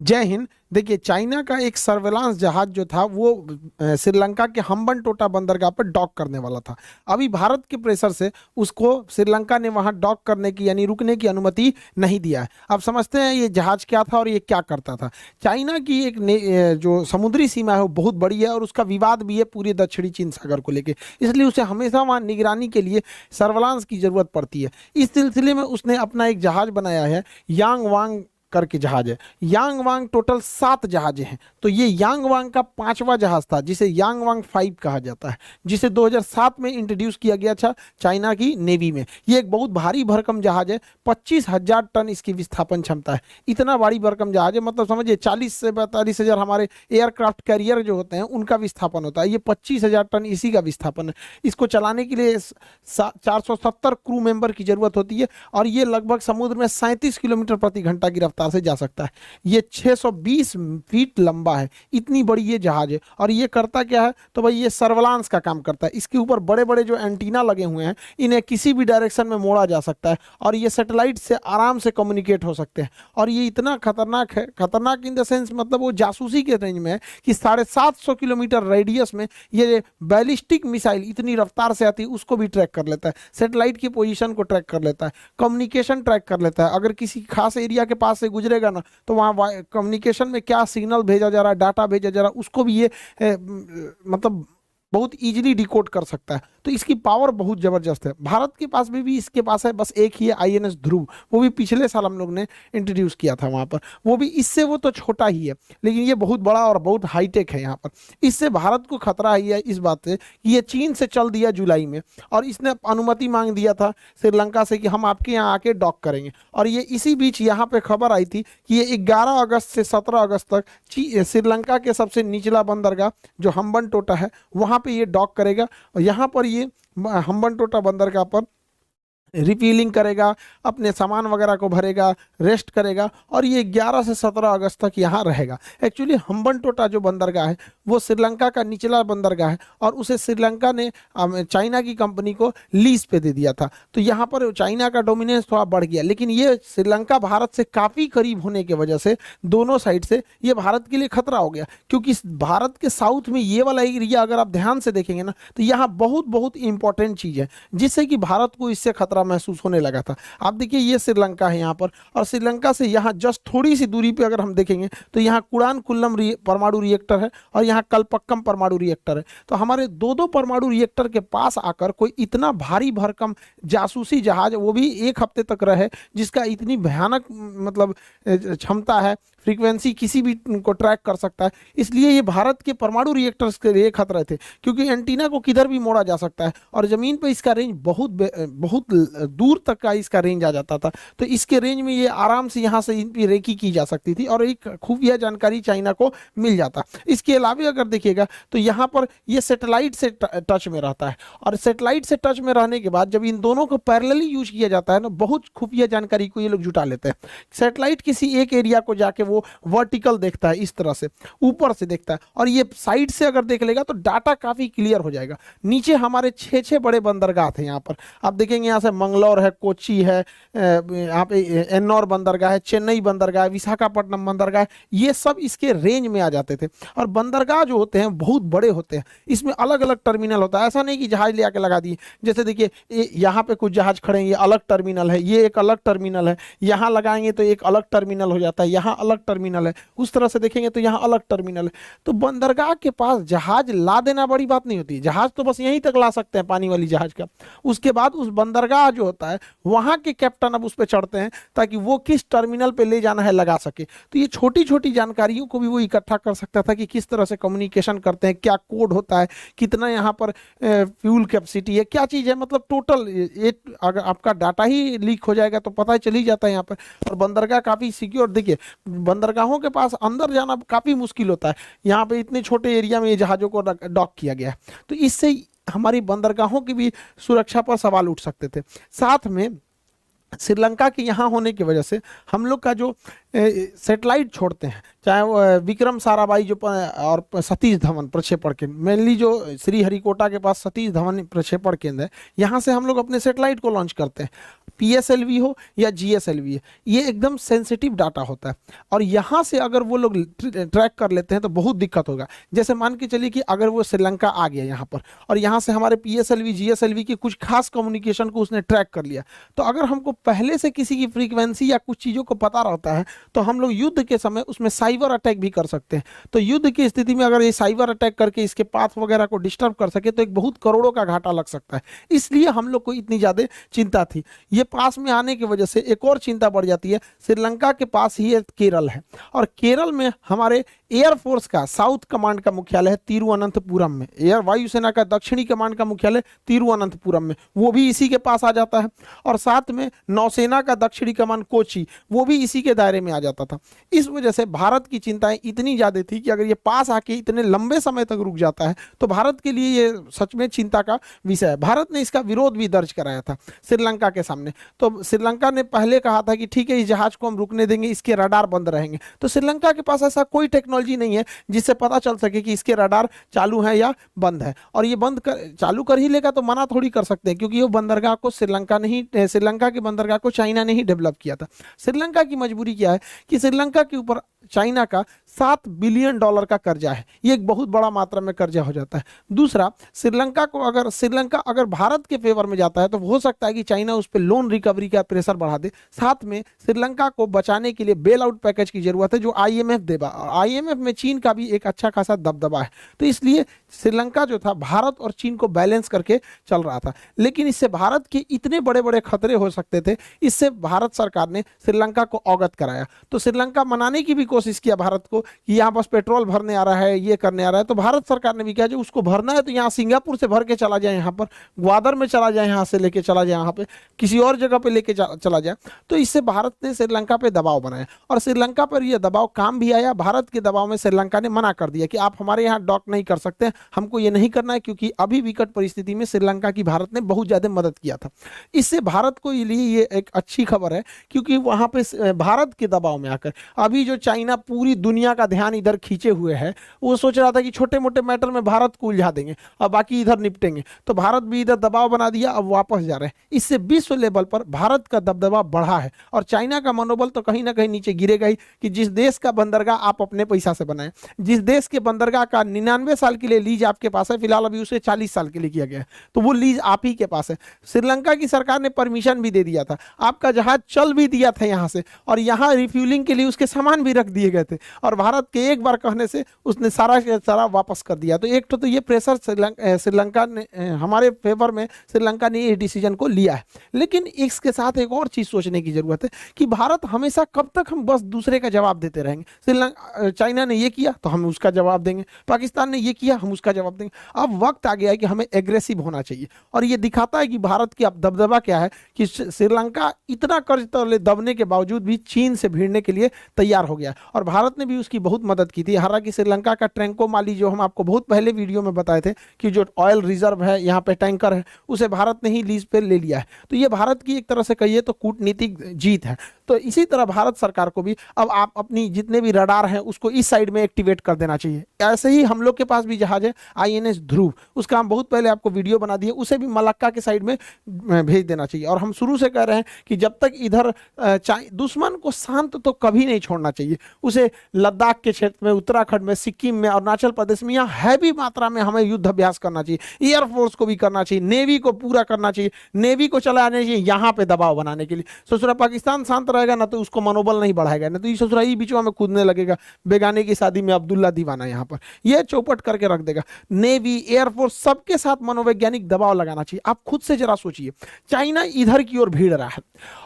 जय हिंद। देखिए, चाइना का एक सर्वेलांस जहाज जो था वो श्रीलंका के हम्बनटोटा बंदरगाह पर डॉक करने वाला था। अभी भारत के प्रेशर से उसको श्रीलंका ने वहां डॉक करने की यानी रुकने की अनुमति नहीं दिया है। अब समझते हैं ये जहाज क्या था और ये क्या करता था। चाइना की जो समुद्री सीमा है वो बहुत बड़ी है और उसका विवाद भी है पूरे दक्षिणी चीन सागर को लेकर, इसलिए उसे हमेशा वहां निगरानी के लिए सर्वेलांस की जरूरत पड़ती है। इस सिलसिले में उसने अपना एक जहाज बनाया है, यांग वांग करके जहाज है। यांग वांग टोटल 7 जहाजें हैं। तो ये यांग वांग का 5वां जहाज था जिसे यांग वांग 5 कहा जाता है, जिसे 2007 में इंट्रोड्यूस किया गया था चाइना की नेवी में। ये एक बहुत भारी भरकम जहाज है, 25,000 टन इसकी विस्थापन क्षमता है। इतना भारी भरकम जहाज है, मतलब समझिए 40 से 42 हजार हमारे एयरक्राफ्ट कैरियर जो होते हैं उनका विस्थापन होता है। ये 25,000 टन इसी का विस्थापन है। इसको चलाने के लिए 470 क्रू मेंबर की जरूरत होती है और ये लगभग समुद्र में 37 किलोमीटर प्रति घंटा की रफ्तार से जा सकता है। ये 620 फीट लंबा है, इतनी बड़ी ये जहाज है। और ये करता क्या है, तो भाई ये सर्वेलांस का काम करता है। इसके ऊपर बड़े बड़े जो एंटीना लगे हुए हैं, इन्हें किसी भी डायरेक्शन में मोड़ा जा सकता है और ये सैटेलाइट से आराम से कम्युनिकेट हो सकते हैं। और ये इतना खतरनाक है, खतरनाक इन द सेंस मतलब वो जासूसी के रेंज में है कि 750 किलोमीटर रेडियस में ये बैलिस्टिक मिसाइल इतनी रफ्तार से आती है उसको भी ट्रैक कर लेता है, सैटेलाइट की पोजीशन को ट्रैक कर लेता है, कम्युनिकेशन ट्रैक कर लेता है। अगर किसी खास एरिया के पास से गुजरेगा ना तो वहाँ कम्युनिकेशन में क्या सिग्नल भेजा जा रहा है, डाटा भेजा जा रहा है, उसको भी ये मतलब बहुत इजीली डिकोड कर सकता है। तो इसकी पावर बहुत जबरदस्त है। भारत के पास भी इसके पास है, बस एक ही है, आईएनएस ध्रुव। वो भी पिछले साल हम लोग ने इंट्रोड्यूस किया था वहां पर। वो भी इससे वो तो छोटा ही है, लेकिन ये बहुत बड़ा और बहुत हाईटेक है यहाँ पर। इससे भारत को खतरा ही है इस बात से कि ये चीन से चल दिया जुलाई में और इसने अनुमति मांग दिया था श्रीलंका से कि हम आपके यहाँ आके डॉक करेंगे। और ये इसी बीच यहाँ पे खबर आई थी कि ये 11 अगस्त से 17 अगस्त तक श्रीलंका के सबसे निचला बंदरगाह जो हम्बनटोटा है वहां पे ये डॉक करेगा। और यहाँ पर ये हम्बनटोटा बंदरगाह पर रिफिलिंग करेगा, अपने सामान वगैरह को भरेगा, रेस्ट करेगा और ये 11 से 17 अगस्त तक यहाँ रहेगा। एक्चुअली हम्बनटोटा जो बंदरगाह है वो श्रीलंका का निचला बंदरगाह है और उसे श्रीलंका ने चाइना की कंपनी को लीज पे दे दिया था। तो यहाँ पर चाइना का डोमिनेंस थोड़ा बढ़ गया, लेकिन ये श्रीलंका भारत से काफ़ी करीब होने की वजह से दोनों साइड से ये भारत के लिए खतरा हो गया। क्योंकि भारत के साउथ में ये वाला एरिया अगर आप ध्यान से देखेंगे ना तो यहाँ बहुत बहुत इंपॉर्टेंट चीज़ है जिससे कि भारत को इससे खतरा महसूस होने लगा था। आप देखिए ये श्रीलंका है यहाँ पर और श्रीलंका से यहाँ जस्ट थोड़ी सी दूरी पे अगर हम देखेंगे तो यहाँ कुडानकुल्लम परमाणु रिएक्टर है और यहाँ कलपक्कम परमाणु रिएक्टर है। तो हमारे दो दो परमाणु रिएक्टर के पास आकर कोई इतना भारी भरकम जासूसी जहाज, वो भी 1 हफ्ते तक रहे, जिसका इतनी भयानक मतलब क्षमता है, फ्रीक्वेंसी किसी भी को ट्रैक कर सकता है, इसलिए ये भारत के परमाणु रिएक्टर्स के लिए खतरे थे। क्योंकि एंटीना को किधर भी मोड़ा जा सकता है और जमीन पर इसका रेंज बहुत दूर तक का इसका रेंज आ जाता था। तो इसके रेंज में ये आराम से यहाँ से इन पर रेकी की जा सकती थी और एक खुफिया जानकारी चाइना को मिल जाता। इसके अलावा अगर देखिएगा तो यहाँ पर ये सैटेलाइट से टच में रहता है और सैटेलाइट से टच में रहने के बाद जब इन दोनों को पैरेलली यूज किया जाता है ना, बहुत खुफिया जानकारी को ये लोग जुटा लेते हैं। सैटेलाइट किसी एक एरिया को जाके वो वर्टिकल देखता है, इस तरह से ऊपर से देखता है, और ये साइड से अगर देख लेगा तो डाटा काफी क्लियर हो जाएगा। नीचे हमारे 6 बड़े बंदरगाह थे यहाँ पर, आप देखेंगे यहाँ से मंगलौर है, कोची है, यहाँ पे एन्नौर बंदरगाह है, चेन्नई बंदरगाह है, विशाखापट्टनम बंदरगाह, ये सब इसके रेंज में आ जाते थे। और बंदरगाह जो होते हैं बहुत बड़े होते हैं, इसमें अलग अलग टर्मिनल होता है। ऐसा नहीं कि जहाज ले आके लगा दिए, जैसे देखिए यहाँ पे कुछ जहाज खड़े हैं, ये अलग टर्मिनल है, ये एक अलग टर्मिनल है, यहाँ लगाएंगे तो एक अलग टर्मिनल हो जाता है, यहाँ अलग टर्मिनल है, उस तरह से देखेंगे तो यहाँ अलग टर्मिनल है। तो बंदरगाह के पास जहाज ला देना बड़ी बात नहीं होती, जहाज तो बस यहीं तक ला सकते हैं पानी वाली जहाज का। उसके बाद उस बंदरगाह जो होता है वहां के कैप्टन अब उस पर चढ़ते हैं ताकि वो किस टर्मिनल पे ले जाना है लगा सके। तो ये छोटी छोटी जानकारियों को भी वो इकट्ठा कर सकता था कि किस तरह से कम्युनिकेशन करते हैं, क्या कोड होता है, कितना यहाँ पर फ्यूल कैपेसिटी है, क्या चीज़ है, मतलब टोटल ये अगर आपका डाटा ही लीक हो जाएगा तो पता ही चल ही जाता है यहाँ पर। और बंदरगाह काफ़ी सिक्योर, देखिए बंदरगाहों के पास अंदर जाना काफ़ी मुश्किल होता है, यहाँ पे इतने छोटे एरिया में ये जहाज़ों को डॉक किया गया है। तो इससे हमारी बंदरगाहों की भी सुरक्षा पर सवाल उठ सकते थे। साथ में श्रीलंका के यहाँ होने की वजह से हम लोग का जो सैटेलाइट छोड़ते हैं, चाहे वो विक्रम साराभाई जो और सतीश धवन प्रक्षेपण केंद्र, मेनली जो श्रीहरिकोटा के पास सतीश धवन प्रक्षेपण केंद्र है, यहाँ से हम लोग अपने सैटेलाइट को लॉन्च करते हैं। PSLV हो या GSLV है, ये एकदम सेंसिटिव डाटा होता है, और यहाँ से अगर वो लोग ट्रैक कर लेते हैं तो बहुत दिक्कत होगा। जैसे मान के चलिए कि अगर वो श्रीलंका आ गया यहाँ पर, और यहाँ से हमारे PSLV GSLV की कुछ खास कम्युनिकेशन को उसने ट्रैक कर लिया, तो अगर हमको पहले से किसी की फ्रीक्वेंसी या कुछ चीज़ों को पता रहता है तो हम लोग युद्ध के समय उसमें साइबर अटैक भी कर सकते हैं। तो युद्ध की स्थिति में अगर ये साइबर अटैक करके इसके पाथ वगैरह को डिस्टर्ब कर सके तो एक बहुत करोड़ों का घाटा लग सकता है। इसलिए हम लोग को इतनी ज़्यादा चिंता थी। ये पास में आने की वजह से एक और चिंता बढ़ जाती है। श्रीलंका के पास ही केरल है, और केरल में हमारे एयरफोर्स का साउथ कमांड का मुख्यालय है तिरुवनंतपुरम में, एयर वायुसेना का दक्षिणी कमांड का मुख्यालय तिरुवनंतपुरम में, वो भी इसी के पास आ जाता है। और साथ में नौसेना का दक्षिणी कमान कोची, वो भी इसी के दायरे में आ जाता था। इस वजह से भारत की चिंताएं इतनी ज़्यादा थी कि अगर ये पास आके इतने लंबे समय तक रुक जाता है तो भारत के लिए ये सच में चिंता का विषय है। भारत ने इसका विरोध भी दर्ज कराया था श्रीलंका के सामने। तो श्रीलंका ने पहले कहा था कि ठीक है, इस जहाज को हम रुकने देंगे, इसके रडार बंद रहेंगे। तो श्रीलंका के पास ऐसा कोई टेक्नोलॉजी नहीं है जिससे पता चल सके कि इसके रडार चालू है या बंद है, और ये चालू कर ही लेगा तो मना थोड़ी कर सकते हैं, क्योंकि वो बंदरगाह को श्रीलंका के बंदरगाह को चाइना ने ही डेवलप किया था। श्रीलंका की मजबूरी क्या है कि श्रीलंका के ऊपर चाइना का $7 बिलियन का कर्जा है। ये एक बहुत बड़ा मात्रा में कर्जा हो जाता है। दूसरा, श्रीलंका अगर भारत के फेवर में जाता है तो हो सकता है कि चाइना उस पर लोन रिकवरी का प्रेशर बढ़ा दे। साथ में श्रीलंका को बचाने के लिए बेल आउट पैकेज की जरूरत है जो IMF देगा, और IMF में चीन का भी एक अच्छा खासा दबदबा है। तो इसलिए श्रीलंका जो था भारत और चीन को बैलेंस करके चल रहा था, लेकिन इससे भारत के इतने बड़े बड़े खतरे हो सकते थे। इससे भारत सरकार ने श्रीलंका को अवगत कराया। तो श्रीलंका मनाने की भी कोशिश किया भारत को कि यहाँ बस पेट्रोल भरने आ रहा है, ये करने आ रहा है। तो भारत सरकार ने भी कहा जो उसको भरना है तो यहाँ सिंगापुर से भर के चला जाए, यहाँ पर ग्वादर में चला जाए, यहाँ से लेके चला जाए, यहाँ पे किसी और जगह पे लेके चला जाए। तो इससे भारत ने श्रीलंका पे दबाव बनाया, और श्रीलंका पर यह दबाव काम भी आया। भारत के दबाव में श्रीलंका ने मना कर दिया कि आप हमारे यहाँ डॉक नहीं कर सकते, हमको ये नहीं करना है, क्योंकि अभी विकट परिस्थिति में श्रीलंका की भारत ने बहुत ज्यादा मदद किया था। इससे भारत को लिए ये एक अच्छी खबर है, क्योंकि वहां पे भारत के दबाव में आकर अभी जो चाइना पूरी दुनिया का ध्यान इधर खींचे हुए है, वो सोच रहा था कि छोटे मोटे मैटर में भारत को उलझा देंगे और बाकी इधर निपटेंगे। तो भारत भी इधर दबाव बना दिया, अब वापस जा रहे हैं। इससे विश्व लेवल पर भारत का दबदबा बढ़ा है, और चाइना का मनोबल तो कहीं ना कहीं नीचे गिरेगा ही कि जिस देश का बंदरगाह आप अपने पैसा से बनाए, जिस देश के बंदरगाह का 99 साल के लिए लीज आपके पास है, फिलहाल अभी उसे 40 साल के लिए किया गया है, तो वो लीज आप ही के पास है। श्रीलंका की सरकार ने परमिशन भी दे दिया था, आपका जहाज चल भी दिया था यहाँ से, और यहाँ रिफ्यूलिंग के लिए उसके सामान भी रख दिए गए थे, और भारत के एक बार कहने से उसने सारा वापस कर दिया। तो एक तो ये प्रेशर श्रीलंका ने हमारे फेवर में श्रीलंका ने ये डिसीजन को लिया है। लेकिन इसके साथ एक और चीज सोचने की जरूरत है कि भारत हमेशा कब तक हम बस दूसरे का जवाब देते रहेंगे। चाइना ने ये किया तो हम उसका जवाब देंगे, पाकिस्तान ने ये किया हम उसका जवाब देंगे। अब वक्त आ गया है कि हमें एग्रेसिव होना चाहिए, और ये दिखाता है कि भारत की अब दबदबा क्या है कि श्रीलंका इतना कर्ज तले दबने के बावजूद भी चीन से भिड़ने के लिए तैयार हो गया, और भारत ने भी उसकी बहुत मदद की थी। हालांकि श्रीलंका का ट्रैंकोमाली जो हम आपको बहुत पहले वीडियो में बताए थे कि जो ऑयल रिजर्व है यहाँ पे टैंकर है, उसे भारत ने ही लीज पे ले लिया है। तो ये भारत की एक तरह से कहिए तो कूटनीतिक जीत है। तो इसी तरह भारत सरकार को भी अब आप अपनी जितने भी रडार हैं उसको इस साइड में एक्टिवेट कर देना चाहिए। ऐसे ही हम लोग के पास भी जहाज है INS ध्रुव, उसका हम बहुत पहले आपको वीडियो बना दिए, उसे भी मलक्का के साइड में भेज देना चाहिए। और हम शुरू से कह रहे हैं कि जब तक इधर दुश्मन को शांत तो कभी नहीं छोड़ना चाहिए। उसे लद्दाख के क्षेत्र में, उत्तराखंड में, सिक्किम में, अरुणाचल प्रदेश में यहाँ हैवी मात्रा में हमें युद्ध अभ्यास करना चाहिए। एयरफोर्स को भी करना चाहिए, नेवी को पूरा करना चाहिए, नेवी को चलाने चाहिए यहाँ पे दबाव बनाने के लिए। सोच पाकिस्तान शांत रहेगा ना तो उसको मनोबल नहीं बढ़ाएगा, ना तो ये सोच रहा है बीचों में कूदने लगेगा, बेगाने की शादी में अब्दुल्ला दीवाना यहाँ पर ये चौपट करके रख देगा। नेवी, एयरफोर्स सबके साथ मनोवैज्ञानिक दबाव लगाना चाहिए। आप खुद से जरा सोचिए, चाइना इधर की ओर भीड़ रहा है,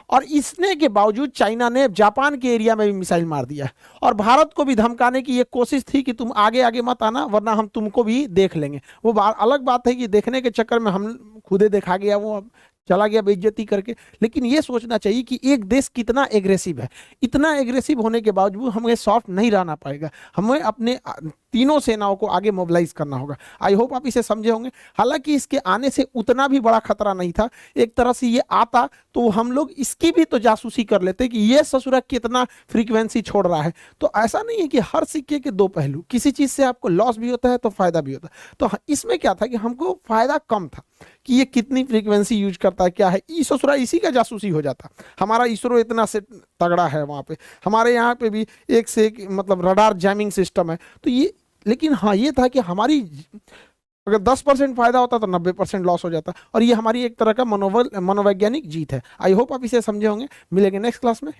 और इसने के बावजूद चाइना ने जापान के एरिया में भी मिसाइल मार दिया है, और भारत को भी धमकाने की ये कोशिश थी कि तुम आगे आगे मत आना वरना हम तुमको भी देख लेंगे। वो अलग बात है कि देखने के चक्कर में हम खुदे देखा गया वो चला गया बेइज्जती करके। लेकिन ये सोचना चाहिए कि एक देश कितना एग्रेसिव है, इतना एग्रेसिव होने के बावजूद हमें सॉफ्ट नहीं रहना पाएगा, हमें अपने तीनों सेनाओं को आगे मोबिलाइज करना होगा। आई होप आप इसे समझे होंगे। हालांकि इसके आने से उतना भी बड़ा खतरा नहीं था, एक तरह से ये आता तो हम लोग इसकी भी तो जासूसी कर लेते कि ये ससुरा कितना फ्रीक्वेंसी छोड़ रहा है। तो ऐसा नहीं है कि हर सिक्के के दो पहलू, किसी चीज से आपको लॉस भी होता है तो फायदा भी होता है। तो इसमें क्या था कि हमको फायदा कम था कि ये कितनी फ्रीक्वेंसी यूज करता है, क्या है, ससुरा इसी का जासूसी हो जाता। हमारा इसरो इतना से तगड़ा है वहां पे, हमारे यहाँ पे भी एक से एक मतलब रडार जैमिंग सिस्टम है। तो ये, लेकिन हाँ ये था कि हमारी अगर 10% फायदा होता तो 90% लॉस हो जाता, और ये हमारी एक तरह का मनोवैज्ञानिक जीत है। आई होप आप इसे समझे होंगे। मिलेंगे नेक्स्ट क्लास में।